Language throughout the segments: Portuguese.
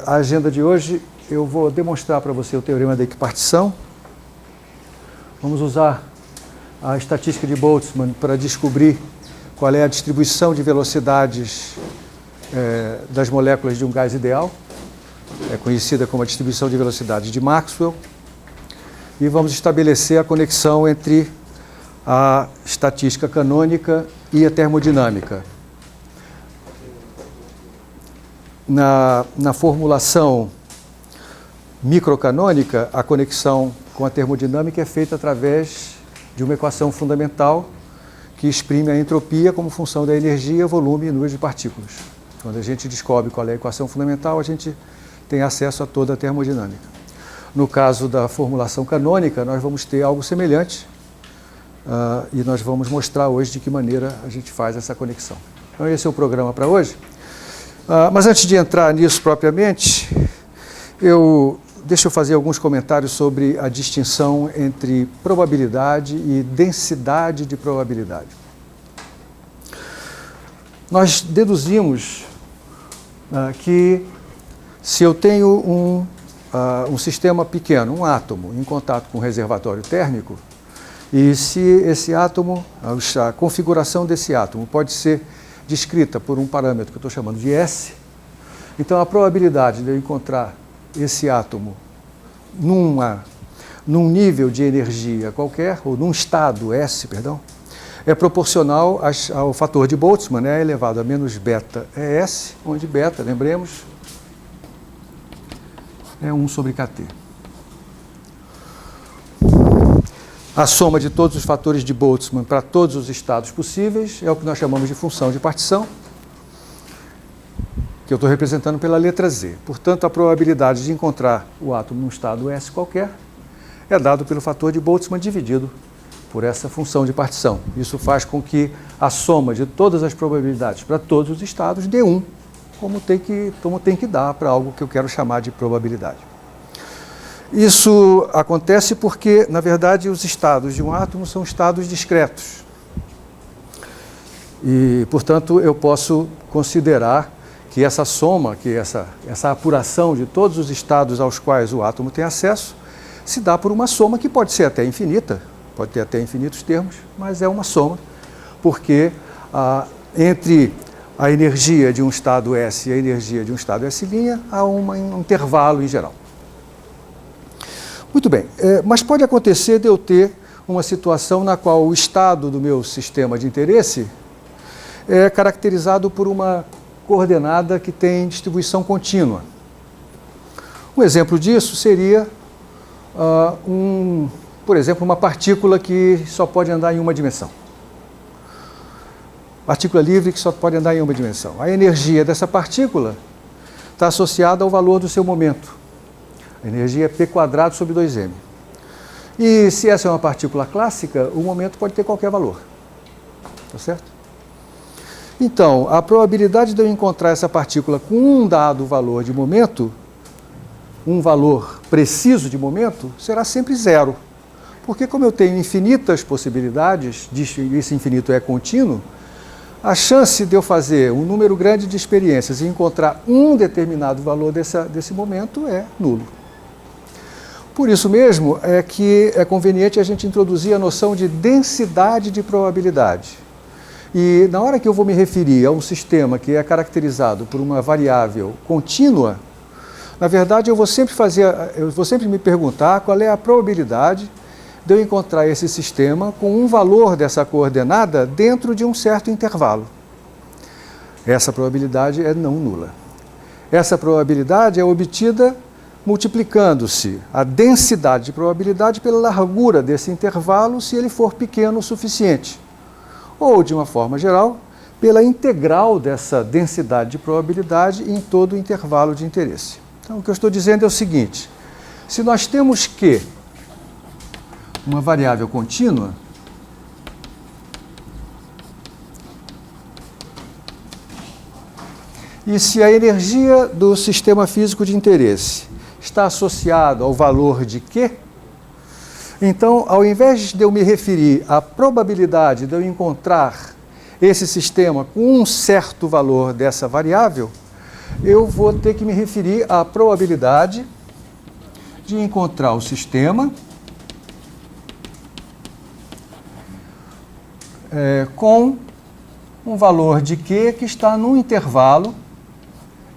a agenda de hoje, eu vou demonstrar para você o teorema da equipartição. Vamos usar a estatística de Boltzmann para descobrir qual é a distribuição de velocidades das moléculas de um gás ideal. É conhecida como a distribuição de velocidades de Maxwell. E vamos estabelecer a conexão entre a estatística canônica e a termodinâmica. Na formulação microcanônica, a conexão com a termodinâmica é feita através de uma equação fundamental que exprime a entropia como função da energia, volume e número de partículas. Quando a gente descobre qual é a equação fundamental, a gente tem acesso a toda a termodinâmica. No caso da formulação canônica, nós vamos ter algo semelhante e nós vamos mostrar hoje de que maneira a gente faz essa conexão. Então esse é o programa para hoje. Mas antes de entrar nisso propriamente, deixa eu fazer alguns comentários sobre a distinção entre probabilidade e densidade de probabilidade. Nós deduzimos que se eu tenho um sistema pequeno, um átomo, em contato com um reservatório térmico, e se esse átomo, a configuração desse átomo pode ser descrita por um parâmetro que eu estou chamando de S, então a probabilidade de eu encontrar esse átomo num nível de energia qualquer, ou num estado S, perdão, é proporcional ao fator de Boltzmann, né, elevado a menos beta ES, onde beta, lembremos, é 1 sobre kT. A soma de todos os fatores de Boltzmann para todos os estados possíveis é o que nós chamamos de função de partição, que eu estou representando pela letra Z. Portanto, a probabilidade de encontrar o átomo num estado S qualquer é dado pelo fator de Boltzmann dividido por essa função de partição. Isso faz com que a soma de todas as probabilidades para todos os estados dê 1, como tem que dar para algo que eu quero chamar de probabilidade. Isso acontece porque, na verdade, os estados de um átomo são estados discretos. E, portanto, eu posso considerar que essa soma, que essa apuração de todos os estados aos quais o átomo tem acesso, se dá por uma soma que pode ser até infinita, pode ter até infinitos termos, mas é uma soma, porque entre a energia de um estado S e a energia de um estado S' há um intervalo em geral. Muito bem, mas pode acontecer de eu ter uma situação na qual o estado do meu sistema de interesse é caracterizado por uma coordenada que tem distribuição contínua. Um exemplo disso seria, por exemplo, uma partícula que só pode andar em uma dimensão. Partícula livre que só pode andar em uma dimensão. A energia dessa partícula está associada ao valor do seu momento. A energia é p² sobre 2m. E se essa é uma partícula clássica, o momento pode ter qualquer valor. Tá certo? Então, a probabilidade de eu encontrar essa partícula com um dado valor de momento, um valor preciso de momento, será sempre 0. Porque como eu tenho infinitas possibilidades, esse infinito é contínuo, a chance de eu fazer um número grande de experiências e encontrar um determinado valor desse momento é nulo. Por isso mesmo é que é conveniente a gente introduzir a noção de densidade de probabilidade. E na hora que eu vou me referir a um sistema que é caracterizado por uma variável contínua, na verdade eu vou sempre me perguntar qual é a probabilidade de eu encontrar esse sistema com um valor dessa coordenada dentro de um certo intervalo. Essa probabilidade é não nula. Essa probabilidade é obtida multiplicando-se a densidade de probabilidade pela largura desse intervalo, se ele for pequeno o suficiente. Ou, de uma forma geral, pela integral dessa densidade de probabilidade em todo o intervalo de interesse. Então, o que eu estou dizendo é o seguinte: se nós temos Q, uma variável contínua, e se a energia do sistema físico de interesse está associado ao valor de Q, então, ao invés de eu me referir à probabilidade de eu encontrar esse sistema com um certo valor dessa variável, eu vou ter que me referir à probabilidade de encontrar o sistema com um valor de Q que está num intervalo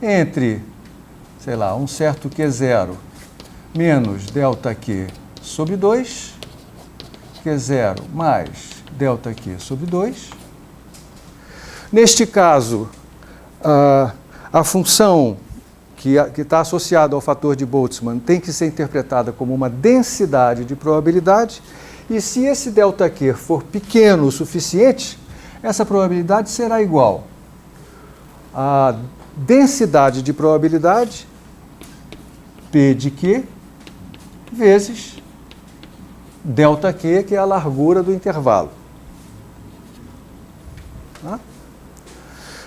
entre, sei lá, um certo Q0 menos ΔQ sobre 2, Q0 mais ΔQ sobre 2. Neste caso, a função que está associada ao fator de Boltzmann tem que ser interpretada como uma densidade de probabilidade, e se esse ΔQ for pequeno o suficiente, essa probabilidade será igual à densidade de probabilidade, P de Q, vezes ΔQ, que é a largura do intervalo.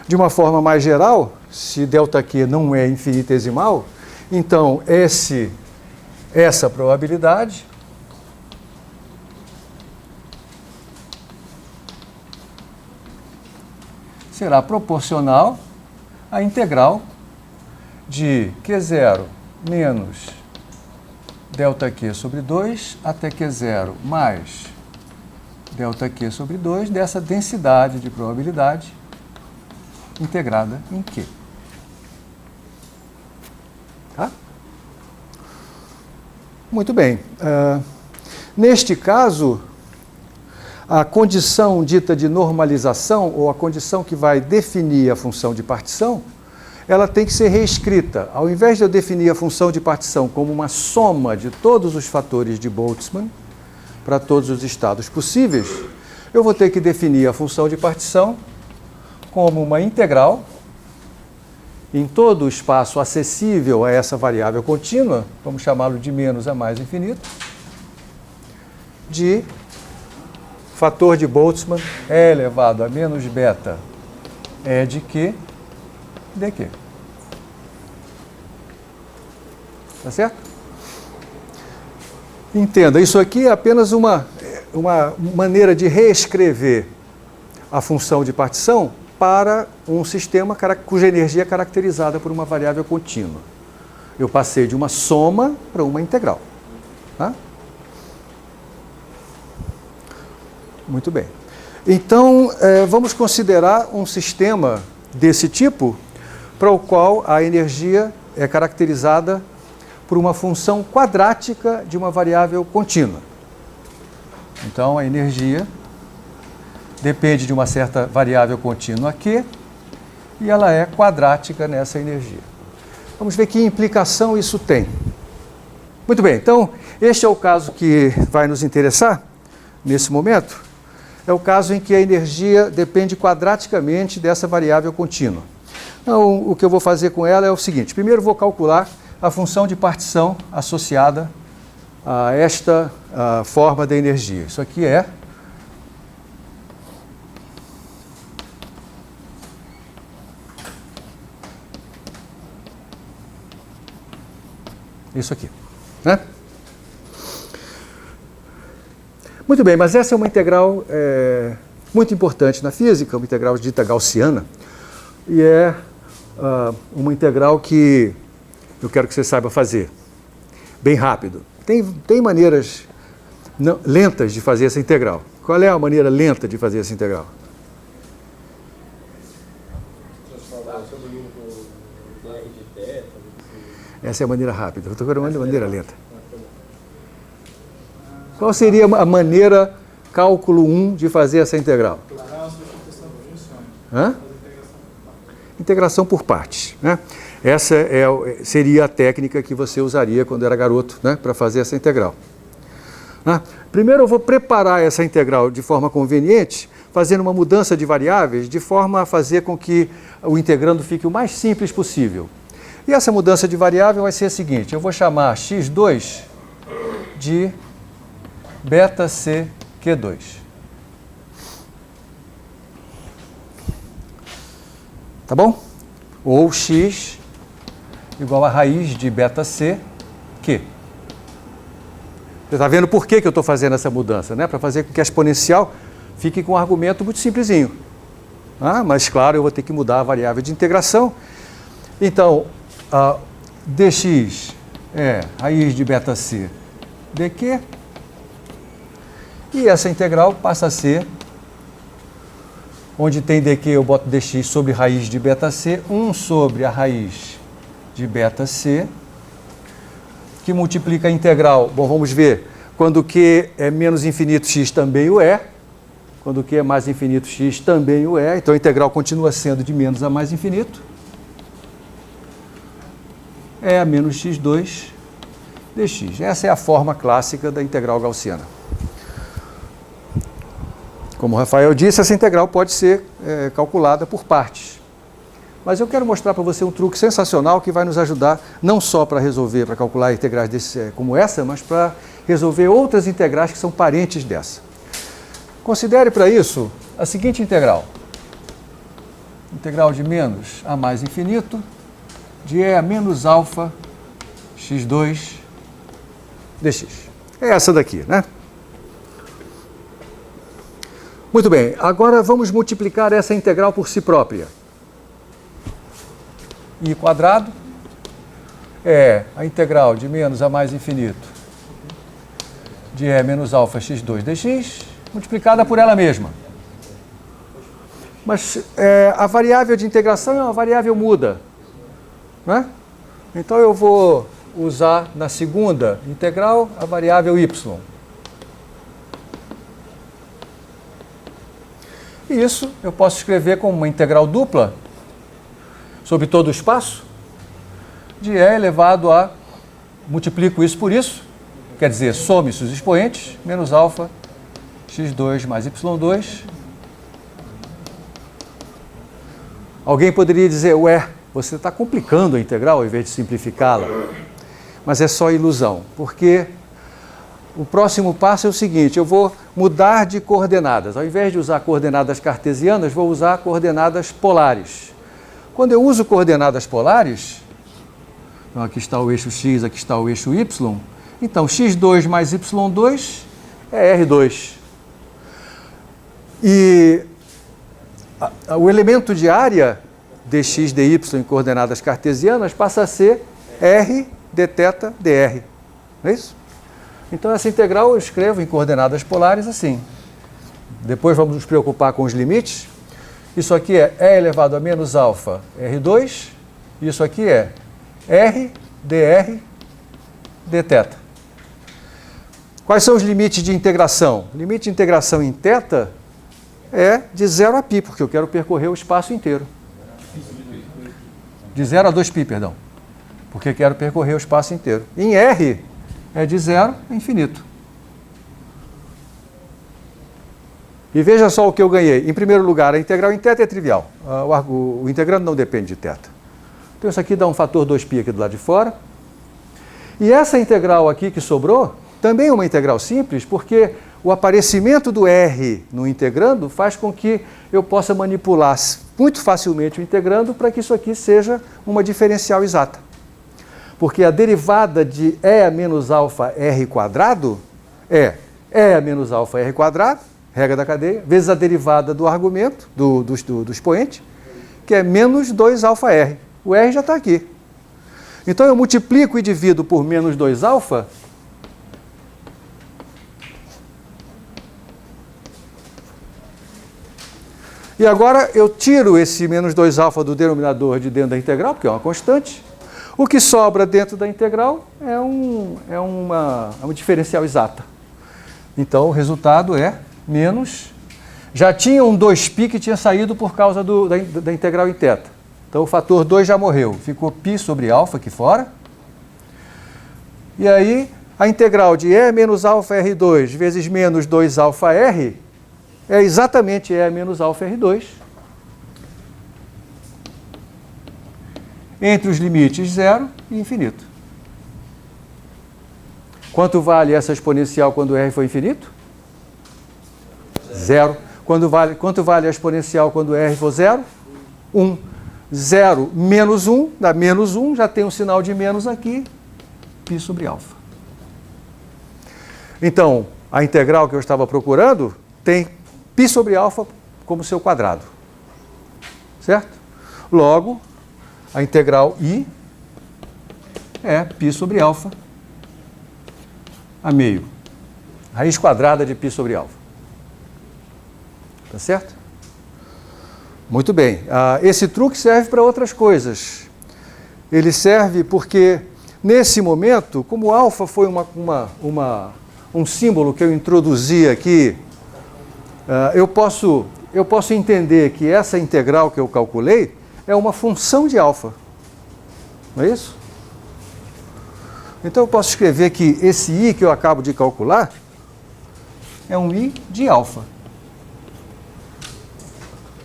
De uma forma mais geral, se ΔQ não é infinitesimal, então essa probabilidade será proporcional à integral de Q0 menos ΔQ sobre 2 até Q0 mais ΔQ sobre 2 dessa densidade de probabilidade integrada em Q. Tá? Muito bem. Neste caso, a condição dita de normalização, ou a condição que vai definir a função de partição, ela tem que ser reescrita. Ao invés de eu definir a função de partição como uma soma de todos os fatores de Boltzmann, para todos os estados possíveis, eu vou ter que definir a função de partição como uma integral em todo o espaço acessível a essa variável contínua, vamos chamá-lo de menos a mais infinito, de fator de Boltzmann E elevado a menos beta E de Q dQ. Tá certo? Entenda, isso aqui é apenas uma maneira de reescrever a função de partição para um sistema cuja energia é caracterizada por uma variável contínua. Eu passei de uma soma para uma integral. Tá? Muito bem. Então, vamos considerar um sistema desse tipo para o qual a energia é caracterizada por uma função quadrática de uma variável contínua. Então, a energia depende de uma certa variável contínua Q e ela é quadrática nessa energia. Vamos ver que implicação isso tem. Muito bem, então, este é o caso que vai nos interessar nesse momento. É o caso em que a energia depende quadraticamente dessa variável contínua. Então, o que eu vou fazer com ela é o seguinte. Primeiro, vou calcular a função de partição associada a esta forma da energia. Isso aqui é isso aqui, né? Muito bem, mas essa é uma integral muito importante na física, uma integral dita gaussiana, e é uma integral que eu quero que você saiba fazer, bem rápido. Tem maneiras lentas de fazer essa integral. Qual é a maneira lenta de fazer essa integral? Essa é a maneira rápida. Eu estou querendo uma maneira lenta. Qual seria a maneira cálculo 1 de fazer essa integral? Integração por partes. Né? Essa seria a técnica que você usaria quando era garoto, né, para fazer essa integral. Primeiro eu vou preparar essa integral de forma conveniente, fazendo uma mudança de variáveis, de forma a fazer com que o integrando fique o mais simples possível. E essa mudança de variável vai ser a seguinte: eu vou chamar x2 de beta C Q2. Tá bom? Ou x igual a raiz de beta C Q. Você está vendo por que eu estou fazendo essa mudança, né? Para fazer com que a exponencial fique com um argumento muito simplesinho. Mas, claro, eu vou ter que mudar a variável de integração. Então, dx é raiz de beta c dq, e essa integral passa a ser, onde tem dq eu boto dx sobre raiz de beta c, 1 sobre a raiz de beta c, que multiplica a integral. Bom, vamos ver, quando q é menos infinito, x também o é. Quando q é mais infinito, x também o é. Então a integral continua sendo de menos a mais infinito. É a menos x2 dx. Essa é a forma clássica da integral gaussiana. Como o Rafael disse, essa integral pode ser calculada por partes. Mas eu quero mostrar para você um truque sensacional que vai nos ajudar não só para resolver, para calcular integrais como essa, mas para resolver outras integrais que são parentes dessa. Considere para isso a seguinte integral. Integral de menos a mais infinito de e a menos alfa x2 dx. É essa daqui, né? Muito bem, agora vamos multiplicar essa integral por si própria. I quadrado é a integral de menos a mais infinito de e menos alfa x2 dx, multiplicada por ela mesma. Mas a variável de integração é uma variável muda, né? Então eu vou usar na segunda integral a variável y. E isso eu posso escrever como uma integral dupla sobre todo o espaço de e elevado a, multiplico isso por isso, quer dizer, some-se os expoentes, menos alfa x2 mais y2. Alguém poderia dizer, ué, você está complicando a integral ao invés de simplificá-la. Mas é só ilusão, porque o próximo passo é o seguinte, eu vou mudar de coordenadas. Ao invés de usar coordenadas cartesianas, vou usar coordenadas polares. Quando eu uso coordenadas polares, então aqui está o eixo x, aqui está o eixo y, então x2 mais y2 é R2. E o elemento de área dx, dy em coordenadas cartesianas passa a ser r dθ dr. Não é isso? Então essa integral eu escrevo em coordenadas polares assim. Depois vamos nos preocupar com os limites. Isso aqui é e elevado a menos alfa R2, isso aqui é R dr dθ. Quais são os limites de integração? O limite de integração em θ é de 0 a π, porque eu quero percorrer o espaço inteiro. De 0 a 2π, perdão. Porque quero percorrer o espaço inteiro. Em R é de 0 a infinito. E veja só o que eu ganhei. Em primeiro lugar, a integral em θ é trivial. O integrando não depende de θ. Então isso aqui dá um fator 2π aqui do lado de fora. E essa integral aqui que sobrou, também é uma integral simples, porque o aparecimento do R no integrando faz com que eu possa manipular muito facilmente o integrando para que isso aqui seja uma diferencial exata. Porque a derivada de e a menos alfa r quadrado é e a menos alfa r quadrado, regra da cadeia, vezes a derivada do argumento, do expoente, que é menos 2 alfa r. O r já está aqui. Então eu multiplico e divido por menos 2 alfa, e agora eu tiro esse menos 2 alfa do denominador de dentro da integral, porque é uma constante. O que sobra dentro da integral é uma diferencial exata. Então o resultado é menos... Já tinha um 2π que tinha saído por causa da integral em θ. Então o fator 2 já morreu. Ficou π sobre alfa aqui fora. E aí a integral de e menos alfa R2 vezes menos 2 alfa R é exatamente e menos alfa R2. Entre os limites 0 e infinito. Quanto vale essa exponencial quando R for infinito? 0. Quanto vale a exponencial quando R for 0? 1. 0 menos 1 dá menos 1, já tem um sinal de menos aqui, π sobre alfa. Então, a integral que eu estava procurando tem π sobre alfa como seu quadrado. Certo? Logo, A integral I é π sobre alfa a meio. Raiz quadrada de π sobre alfa. Tá certo? Muito bem. Esse truque serve para outras coisas. Ele serve porque, nesse momento, como alfa foi um símbolo que eu introduzi aqui, eu posso entender que essa integral que eu calculei é uma função de alfa. Não é isso? Então eu posso escrever que esse i que eu acabo de calcular é um i de alfa.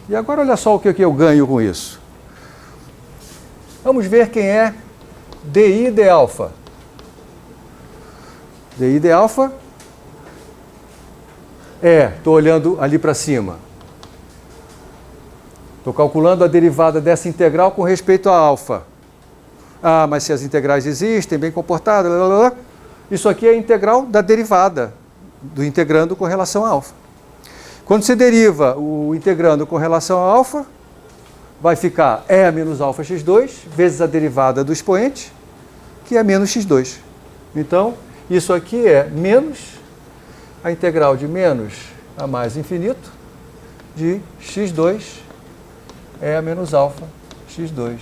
E agora olha só o que eu ganho com isso. Vamos ver quem é di de alfa. di de alfa estou olhando ali para cima. Estou calculando a derivada dessa integral com respeito a alfa. Mas se as integrais existem, bem comportadas, isso aqui é a integral da derivada do integrando com relação a alfa. Quando você deriva o integrando com relação a alfa, vai ficar E menos alfa x2 vezes a derivada do expoente, que é menos x2. Então, isso aqui é menos a integral de menos a mais infinito de x2 E menos alfa x2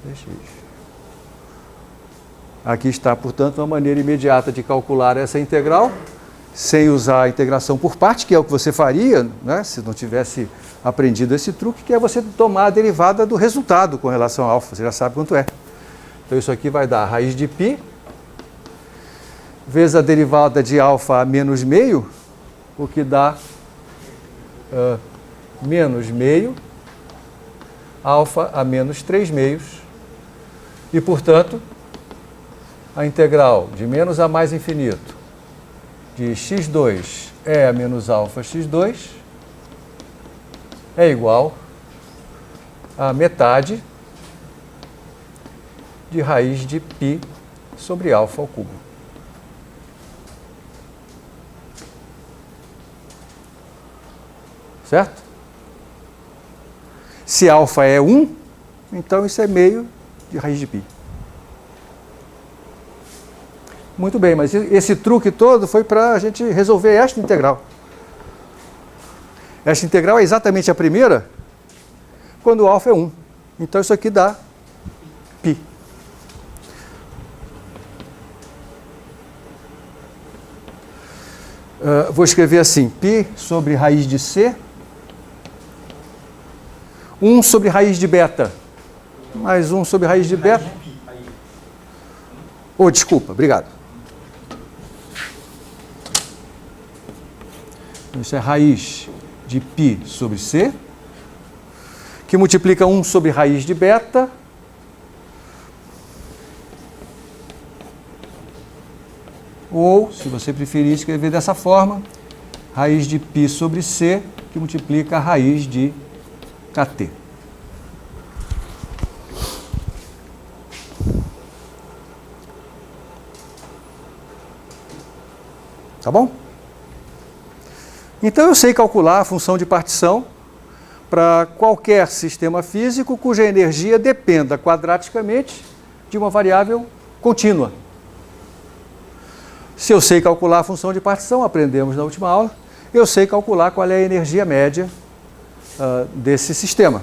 dx. Aqui está, portanto, uma maneira imediata de calcular essa integral, sem usar a integração por parte, que é o que você faria, né, se não tivesse aprendido esse truque, que é você tomar a derivada do resultado com relação a alfa, você já sabe quanto é. Então isso aqui vai dar raiz de π, vezes a derivada de alfa a menos meio, o que dá menos meio, alfa a menos 3 meios, e, portanto, a integral de menos a mais infinito de x2 E a menos alfa x2 é igual a metade de raiz de π sobre alfa ao cubo. Certo? Se alfa é 1, então isso é meio de raiz de π. Muito bem, mas esse truque todo foi para a gente resolver esta integral. Esta integral é exatamente a primeira quando o alfa é 1. Então isso aqui dá π. Vou escrever assim, π sobre raiz de c, 1 sobre raiz de beta, mais 1 sobre raiz de beta. Desculpa, obrigado. Isso é raiz de π sobre c, que multiplica 1 sobre raiz de beta, ou, se você preferir escrever dessa forma, raiz de π sobre c, que multiplica a raiz de kt. Tá bom? Então eu sei calcular a função de partição para qualquer sistema físico cuja energia dependa quadraticamente de uma variável contínua. Se eu sei calcular a função de partição, aprendemos na última aula, eu sei calcular qual é a energia média desse sistema.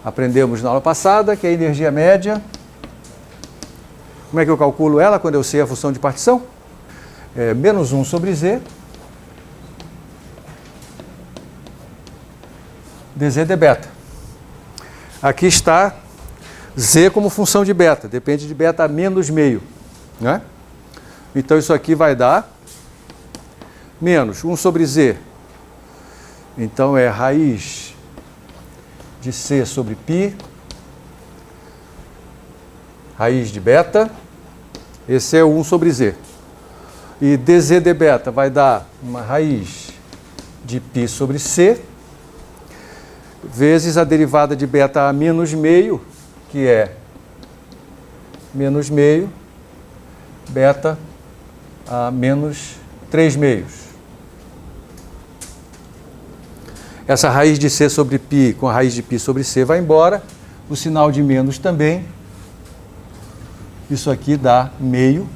Aprendemos na aula passada que a energia média, como é que eu calculo ela quando eu sei a função de partição? É menos 1 sobre z, dz de beta. Aqui está z como função de beta, depende de beta a menos meio, né? Então isso aqui vai dar menos 1 sobre z, então é raiz de c sobre π, raiz de beta, esse é o 1 sobre z. E dz de beta vai dar uma raiz de π sobre c, vezes a derivada de beta a menos meio, que é menos meio, beta a menos 3 meios. Essa raiz de c sobre π com a raiz de π sobre c vai embora, o sinal de menos também. Isso aqui dá meio.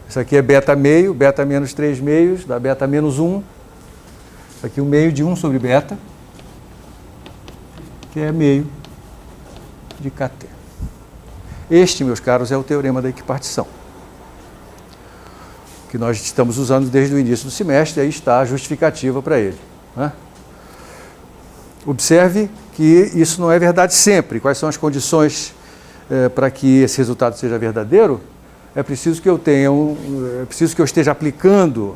Isso aqui é beta meio, beta menos 3 meios, dá beta menos 1. Isso aqui é o meio de 1 sobre beta, que é meio de kT. Este, meus caros, é o teorema da equipartição, que nós estamos usando desde o início do semestre, aí está a justificativa para ele, né? Observe que isso não é verdade sempre. Quais são as condições para que esse resultado seja verdadeiro? É preciso que eu esteja aplicando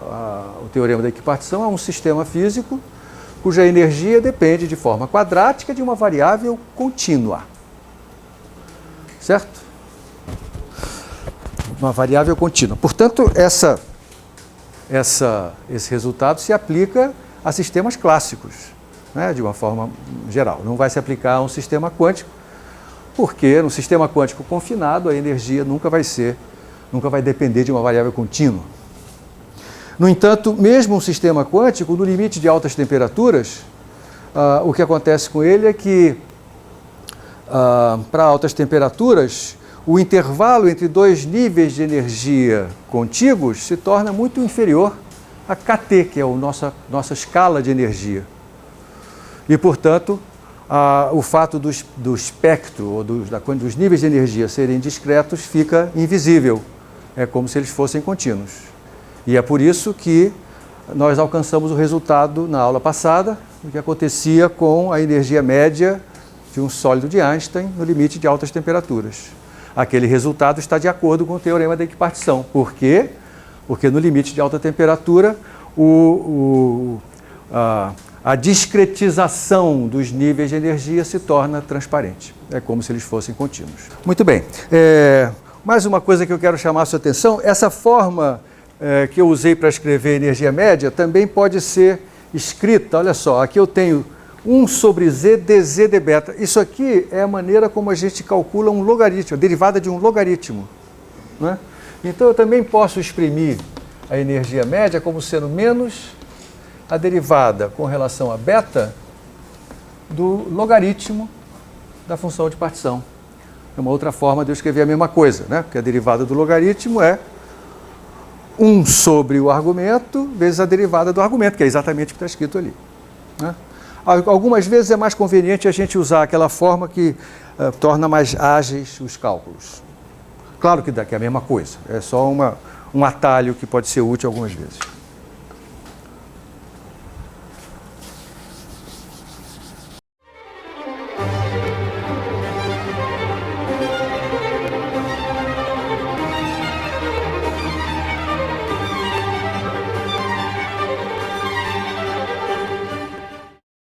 o teorema da equipartição a um sistema físico cuja energia depende de forma quadrática de uma variável contínua. Certo? Uma variável contínua. Portanto, esse resultado se aplica a sistemas clássicos, né, de uma forma geral. Não vai se aplicar a um sistema quântico, porque no sistema quântico confinado a energia nunca vai depender de uma variável contínua. No entanto, mesmo um sistema quântico, no limite de altas temperaturas, o que acontece com ele é que, para altas temperaturas, o intervalo entre dois níveis de energia contíguos se torna muito inferior a kT, que é a nossa escala de energia. E, portanto, o fato do espectro ou dos níveis de energia serem discretos fica invisível. É como se eles fossem contínuos. E é por isso que nós alcançamos o resultado na aula passada, do que acontecia com a energia média de um sólido de Einstein no limite de altas temperaturas. Aquele resultado está de acordo com o teorema da equipartição. Por quê? Porque no limite de alta temperatura, a discretização dos níveis de energia se torna transparente. É como se eles fossem contínuos. Muito bem. Mais uma coisa que eu quero chamar a sua atenção, essa forma que eu usei para escrever energia média também pode ser escrita, olha só, aqui eu tenho 1 sobre z dz de beta. Isso aqui é a maneira como a gente calcula um logaritmo, a derivada de um logaritmo, né? Então eu também posso exprimir a energia média como sendo menos a derivada com relação a beta do logaritmo da função de partição. É uma outra forma de eu escrever a mesma coisa, né? Porque a derivada do logaritmo é 1 sobre o argumento vezes a derivada do argumento, que é exatamente o que está escrito ali, né? Algumas vezes é mais conveniente a gente usar aquela forma que torna mais ágeis os cálculos. Claro que é a mesma coisa, é só um atalho que pode ser útil algumas vezes.